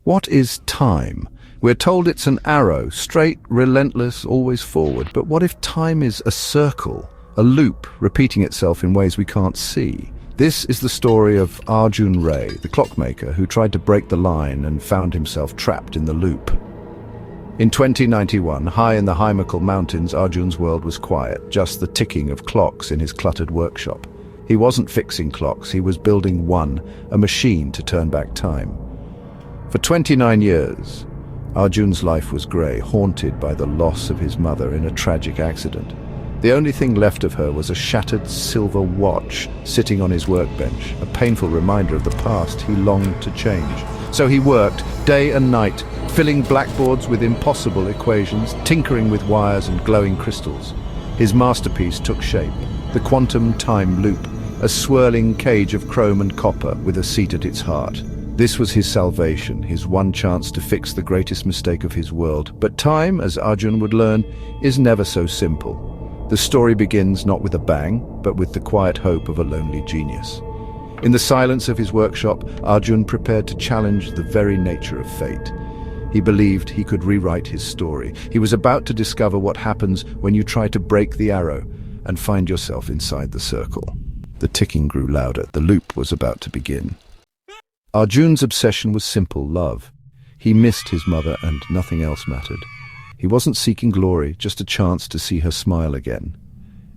What is time? We're told it's an arrow, straight, relentless, always forward. But what if time is a circle, a loop, repeating itself in ways we can't see? This is the story of Arjun Ray, the clockmaker who tried to break the line and found himself trapped in the loop. In 2091, high in the Himachal mountains, Arjun's world was quiet, just the ticking of clocks in his cluttered workshop. He wasn't fixing clocks, he was building one, a machine to turn back time. For 29 years, Arjun's life was grey, haunted by the loss of his mother in a tragic accident. The only thing left of her was a shattered silver watch sitting on his workbench, a painful reminder of the past he longed to change. So he worked day and night, filling blackboards with impossible equations, tinkering with wires and glowing crystals. His masterpiece took shape, the quantum time loop, a swirling cage of chrome and copper with a seat at its heart. This was his salvation, his one chance to fix the greatest mistake of his world. But time, as Arjun would learn, is never so simple. The story begins not with a bang, but with the quiet hope of a lonely genius. In the silence of his workshop, Arjun prepared to challenge the very nature of fate. He believed he could rewrite his story. He was about to discover what happens when you try to break the arrow and find yourself inside the circle. The ticking grew louder. The loop was about to begin. Arjun's obsession was simple: love. He missed his mother and nothing else mattered. He wasn't seeking glory, just a chance to see her smile again.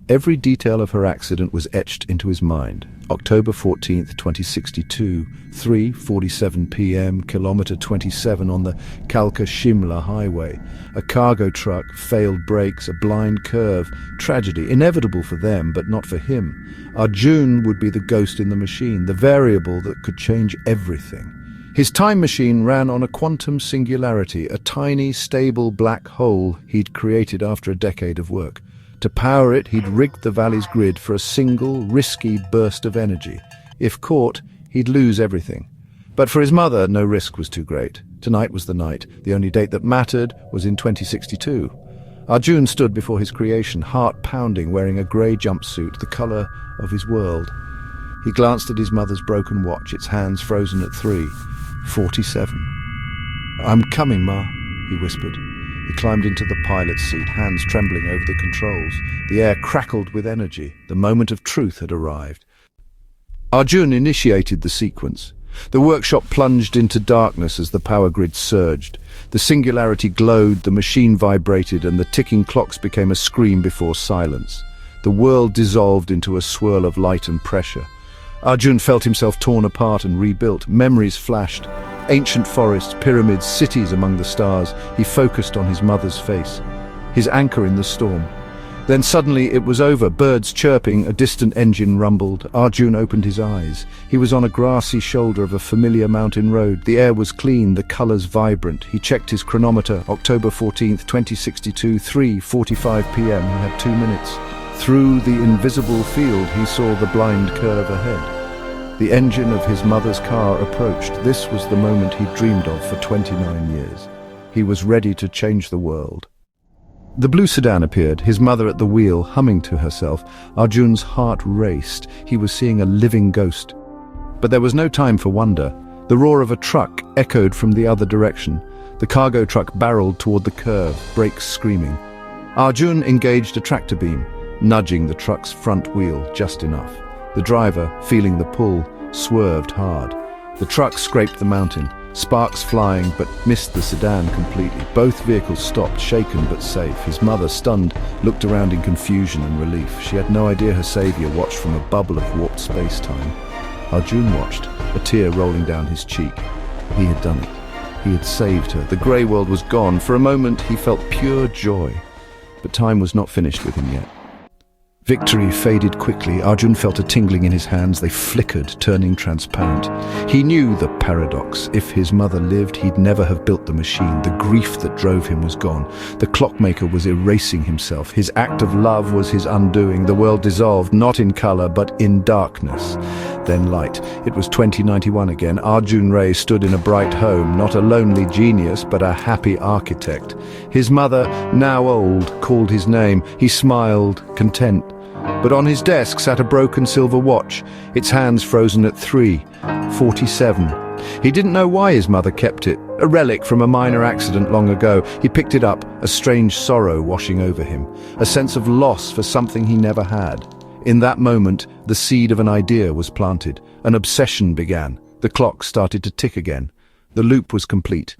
Every detail of her accident was etched into his mind. October 14th, 2062, 3:47 p.m., kilometer 27 on the Kalka-Shimla highway. A cargo truck, failed brakes, a blind curve. Tragedy, inevitable for them, but not for him. Arjun would be the ghost in the machine, the variable that could change everything. His time machine ran on a quantum singularity, a tiny, stable black hole he'd created after a decade of work. To power it, he'd rigged the valley's grid for a single, risky burst of energy. If caught, he'd lose everything. But for his mother, no risk was too great. Tonight was the night. The only date that mattered was in 2062. Arjun stood before his creation, heart pounding, wearing a grey jumpsuit, the colour of his world. He glanced at his mother's broken watch, its hands frozen at 3:47. "I'm coming, Ma," he whispered. He climbed into the pilot's seat, hands trembling over the controls. The air crackled with energy. The moment of truth had arrived. Arjun initiated the sequence. The workshop plunged into darkness as the power grid surged. The singularity glowed, the machine vibrated, and the ticking clocks became a scream before silence. The world dissolved into a swirl of light and pressure. Arjun felt himself torn apart and rebuilt. Memories flashed. Ancient forests, pyramids, cities among the stars. He focused on his mother's face, his anchor in the storm. Then suddenly it was over. Birds chirping, a distant engine rumbled. Arjun opened his eyes. He was on a grassy shoulder of a familiar mountain road. The air was clean, the colors vibrant. He checked his chronometer. October 14th, 2062, 3:45 p.m. He had 2 minutes. Through the invisible field, he saw the blind curve ahead. The engine of his mother's car approached. This was the moment he'd dreamed of for 29 years. He was ready to change the world. The blue sedan appeared, his mother at the wheel, humming to herself. Arjun's heart raced. He was seeing a living ghost. But there was no time for wonder. The roar of a truck echoed from the other direction. The cargo truck barreled toward the curve, brakes screaming. Arjun engaged a tractor beam, nudging the truck's front wheel just enough. The driver, feeling the pull, swerved hard. The truck scraped the mountain, sparks flying, but missed the sedan completely. Both vehicles stopped, shaken but safe. His mother, stunned, looked around in confusion and relief. She had no idea her savior watched from a bubble of warped space-time. Arjun watched, a tear rolling down his cheek. He had done it. He had saved her. The grey world was gone. For a moment, he felt pure joy. But time was not finished with him yet. Victory faded quickly. Arjun felt a tingling in his hands. They flickered, turning transparent. He knew the paradox. If his mother lived, he'd never have built the machine. The grief that drove him was gone. The clockmaker was erasing himself. His act of love was his undoing. The world dissolved, not in color, but in darkness. Then light. It was 2091 again. Arjun Ray stood in a bright home, not a lonely genius, but a happy architect. His mother, now old, called his name. He smiled, content. But on his desk sat a broken silver watch, its hands frozen at 3:47. He didn't know why his mother kept it, a relic from a minor accident long ago. He picked it up, a strange sorrow washing over him, a sense of loss for something he never had. In that moment, the seed of an idea was planted. An obsession began. The clock started to tick again. The loop was complete.